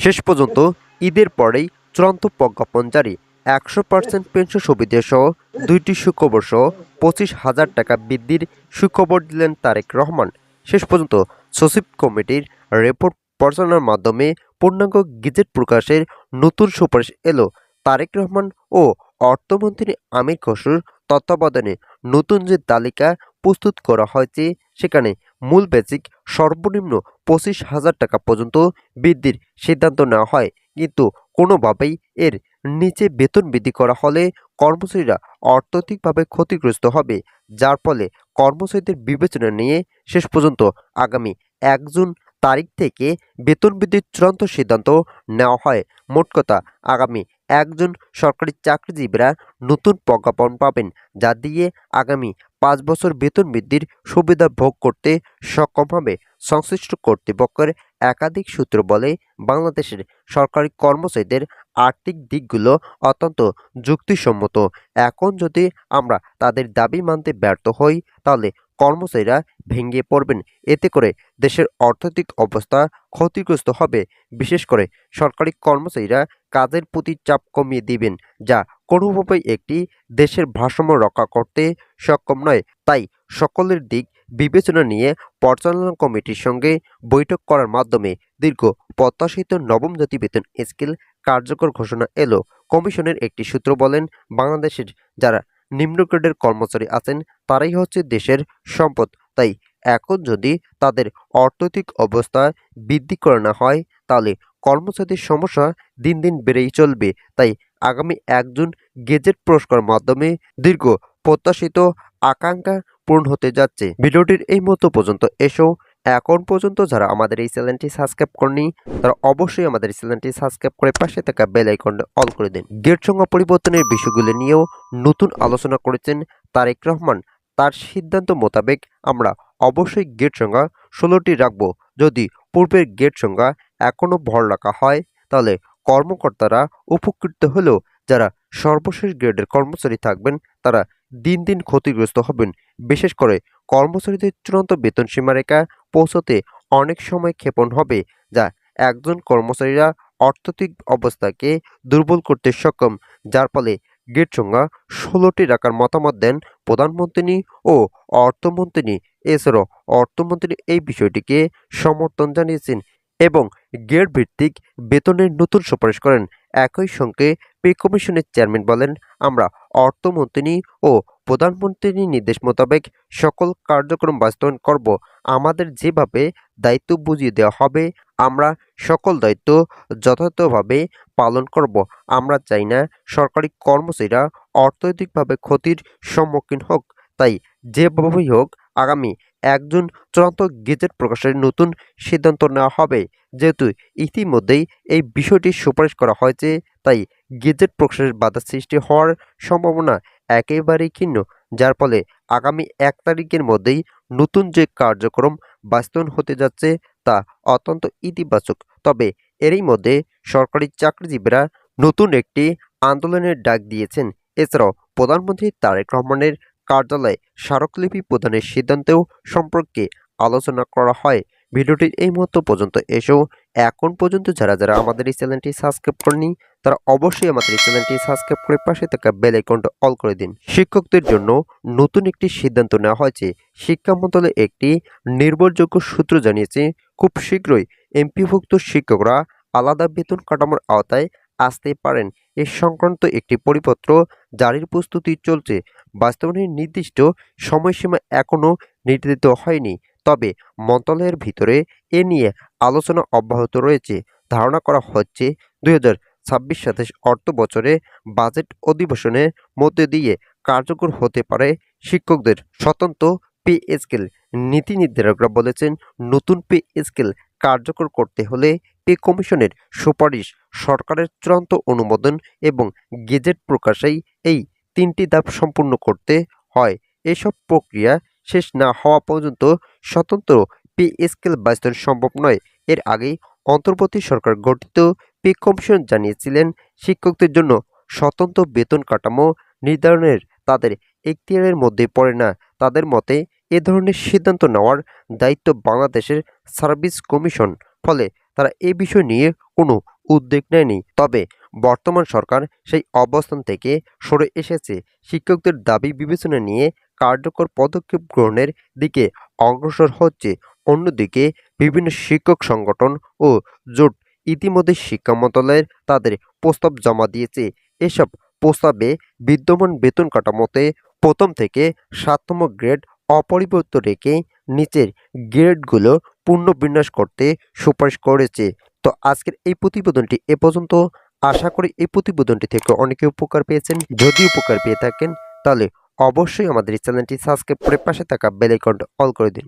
শেষ পর্যন্ত ঈদের পরেই চূড়ান্ত প্রজ্ঞাপন জারি। 100% পেনশন সুবিধা সহ 2টি সুখবর সহ 25,000 টাকা বৃদ্ধির সুখবর দিলেন তারেক রহমান। শেষ পর্যন্ত সচিব কমিটির রিপোর্ট পর্যালোচনার মাধ্যমে পূর্ণাঙ্গ গেজেট প্রকাশের নতুন সুপারিশ এলো। তারেক রহমান ও অর্থমন্ত্রী আমির খসরুর তত্ত্বাবধানে নতুন যে তালিকা প্রস্তুত করা হয়েছে সেখানে মূল বেসিক সর্বনিম্ন 25,000 টাকা পর্যন্ত বৃদ্ধির সিদ্ধান্ত নেওয়া হয়, কিন্তু কোনোভাবেই এর নিচে বেতন বৃদ্ধি করা হলে কর্মচারীরা অর্থনৈতিকভাবে ক্ষতিগ্রস্ত হবে, যার ফলে কর্মচারীদের বিবেচনা নিয়ে শেষ পর্যন্ত আগামী 1 জুন তারিখ থেকে বেতন বৃদ্ধির চূড়ান্ত সিদ্ধান্ত নেওয়া হয়। মোট কথা, আগামী 1 জুন সরকারি চাকরিজীবীরা নতুন প্রজ্ঞাপন পাবেন, যা দিয়ে আগামী 5 বছর বেতন বৃদ্ধির সুবিধা ভোগ করতে সক্ষম হবে। সংশ্লিষ্ট কর্তৃপক্ষের একাধিক সূত্র বলে, বাংলাদেশের সরকারি কর্মচারীদের আর্থিক দিকগুলো অত্যন্ত যুক্তিসম্মত। এখন যদি আমরা তাদের দাবি মানতে ব্যর্থ হই, তাহলে কর্মচারীরা ভেঙে পড়বেন। এতে করে দেশের অর্থনৈতিক অবস্থা ক্ষতিগ্রস্ত হবে। বিশেষ করে সরকারি কর্মচারীরা কাজের প্রতি চাপ কমিয়ে দিবেন, যা কোনোভাবেই একটি দেশের ভারসাম্য রক্ষা করতে সক্ষম নয়। তাই সকলের দিক বিবেচনা নিয়ে পর্যালোচনা কমিটির সঙ্গে বৈঠক করার মাধ্যমে দীর্ঘ প্রত্যাশিত নবম জাতীয় বেতন স্কেল কার্যকর ঘোষণা এলো। কমিশনের একটি সূত্র বলেন, বাংলাদেশের যারা নিম্ন গ্রেডের কর্মচারী আছেন তারাই হচ্ছে দেশের সম্পদ। তাই এখন যদি তাদের অর্থনৈতিক অবস্থা বৃদ্ধি করা না হয়, তাহলে কর্মচারীদের সমস্যা দিন দিন বেড়েই চলবে। তাই আগামী 1 জুন গেজেট পুরস্কারের মাধ্যমে দীর্ঘ প্রত্যাশিত আকাঙ্ক্ষা পূরণ হতে যাচ্ছে। ভিডিওটির এই মতো পর্যন্ত এসেও এখন পর্যন্ত যারা আমাদের এই চ্যানেলটি সাবস্ক্রাইব করেনি, তারা অবশ্যই আমাদের এই চ্যানেলটি সাবস্ক্রাইব করে পাশে থাকা বেল আইকনটা অন করে দিন। গেট সংখ্যা পরিবর্তনের বিষয়গুলো নিয়েও নতুন আলোচনা করেছেন তারেক রহমান। তার সিদ্ধান্ত মোতাবেক আমরা অবশ্যই গেট সংখ্যা 16টি রাখব। যদি পূর্বের গেট সংখ্যা এখনও ভর রাখা হয়, তাহলে কর্মকর্তারা উপকৃত হলেও যারা সর্বশেষ গ্রেডের কর্মচারী থাকবেন তারা দিন দিন ক্ষতিগ্রস্ত হবেন। বিশেষ করে কর্মচারীদের চূড়ান্ত বেতন সীমারেখা পৌঁছতে অনেক সময় ক্ষেপণ হবে, যা একজন কর্মচারীরা অর্থনৈতিক অবস্থাকে দুর্বল করতে সক্ষম। যার ফলে গেট সংখ্যা 16টি রাখার মতামত দেন প্রধানমন্ত্রী ও অর্থমন্ত্রী। এছাড়াও অর্থমন্ত্রী এই বিষয়টিকে সমর্থন জানিয়েছেন এবং গেট ভিত্তিক বেতনের নতুন সুপারিশ করেন। একই সঙ্গে পে কমিশনের চেয়ারম্যান বলেন, আমরা অর্থমন্ত্রী ও প্রধানমন্ত্রীর নির্দেশ মোতাবেক সকল কার্যক্রম বাস্তবায়ন করব। আমাদের যেভাবে দায়িত্ব বুঝিয়ে দেওয়া হবে, আমরা সকল দায়িত্ব যথাযথভাবে পালন করব। আমরা চাই না সরকারি কর্মচারীরা অর্থনৈতিকভাবে ক্ষতির সম্মুখীন হোক। তাই যেভাবেই হোক আগামী 1 জুন চূড়ান্ত গেজেট প্রকাশের নতুন সিদ্ধান্ত নেওয়া হবে। যেহেতু ইতিমধ্যেই এই বিষয়টি সুপারিশ করা হয়েছে, তাই গেজেট প্রকাশের বাধা সৃষ্টি হওয়ার সম্ভাবনা একেবারেই ক্ষীণ। যার ফলে আগামী 1 তারিখের মধ্যেই নতুন যে কার্যক্রম বাস্তবায়ন হতে যাচ্ছে তা অত্যন্ত ইতিবাচক। তবে এরই মধ্যে সরকারি চাকরিজীবীরা নতুন একটি আন্দোলনের ডাক দিয়েছেন। এছাড়াও প্রধানমন্ত্রী তারেক রহমানের কার্যালয়ে স্মারকলিপি প্রদানের সিদ্ধান্তেও সম্পর্কে আলোচনা করা হয়। ভিডিওটির এই মুহূর্ত পর্যন্ত এসেও এখন পর্যন্ত যারা আমাদের এই চ্যানেলটি সাবস্ক্রাইব করেনি, তারা অবশ্যই আমাদের এই চ্যানেলটি সাবস্ক্রাইব করে পাশে থাকা বেল আইকনটা অল করে দিন। শিক্ষকদের জন্য নতুন একটি সিদ্ধান্ত নেওয়া হয়েছে। শিক্ষা মন্ত্রণালয় একটি নির্ভরযোগ্য সূত্র জানিয়েছে, খুব শীঘ্রই এমপিভুক্ত শিক্ষকরা আলাদা বেতন কাঠামোর আওতায় আসতে পারেন। এ সংক্রান্ত একটি পরিপত্র জারির প্রস্তুতি চলছে। বাস্তবায়নের নির্দিষ্ট সময়সীমা এখনও নির্ধারিত হয়নি, তবে মন্ত্রণালয়ের ভিতরে এ নিয়ে আলোচনা অব্যাহত রয়েছে। ধারণা করা হচ্ছে 2026-27 অর্থ বছরে বাজেট অধিবেশনের মধ্যে দিয়ে কার্যকর হতে পারে শিক্ষকদের স্বতন্ত্র পে স্কেল। নীতি নির্ধারকরা বলেছেন, নতুন পে স্কেল কার্যকর করতে হলে পে কমিশনের সুপারিশ, সরকারের চূড়ান্ত অনুমোদন এবং গেজেট প্রকাশেই এই 3টি ধাপ সম্পূর্ণ করতে হয়। এসব প্রক্রিয়া শেষ না হওয়া পর্যন্ত স্বতন্ত্র পে স্কেল বাস্তবায়ন সম্ভব নয়। এর আগেই অন্তর্বর্তী সরকার গঠিত পে কমিশন জানিয়েছিলেন, শিক্ষকদের জন্য স্বতন্ত্র বেতন কাঠামো নির্ধারণের তাদের এখতিয়ারের মধ্যে পড়ে না। তাদের মতে এ ধরনের সিদ্ধান্ত নেওয়ার দায়িত্ব বাংলাদেশের সার্ভিস কমিশন। ফলে তারা এ বিষয় নিয়ে কোনো উদ্যোগ নেয়নি। তবে বর্তমান সরকার সেই অবস্থান থেকে সরে এসেছে। শিক্ষকদের দাবি বিবেচনা নিয়ে কার্যকর পদক্ষেপ গ্রহণের দিকে অগ্রসর হচ্ছে। অন্যদিকে বিভিন্ন শিক্ষক সংগঠন ও জোট ইতিমধ্যে শিক্ষা মন্ত্রণালয়ের তাদের প্রস্তাব জমা দিয়েছে। এসব প্রস্তাবে বিদ্যমান বেতন কাঠামোতে প্রথম থেকে ৭তম গ্রেড অপরিবর্তিত রেখে নিচের গ্রেডগুলো পুনর্বিন্যাস করতে সুপারিশ করেছে। তো আজকের এই প্রতিবেদনটি এ পর্যন্ত। আশা করি এই প্রতিবেদনটি থেকে অনেকে উপকার পেয়েছেন। যদি উপকার পেয়ে থাকেন তাহলে অবশ্যই আমাদের এই চ্যানেলটি সাবস্ক্রাইব করে পাশে থাকা বেল আইকনটা অল করে দিন।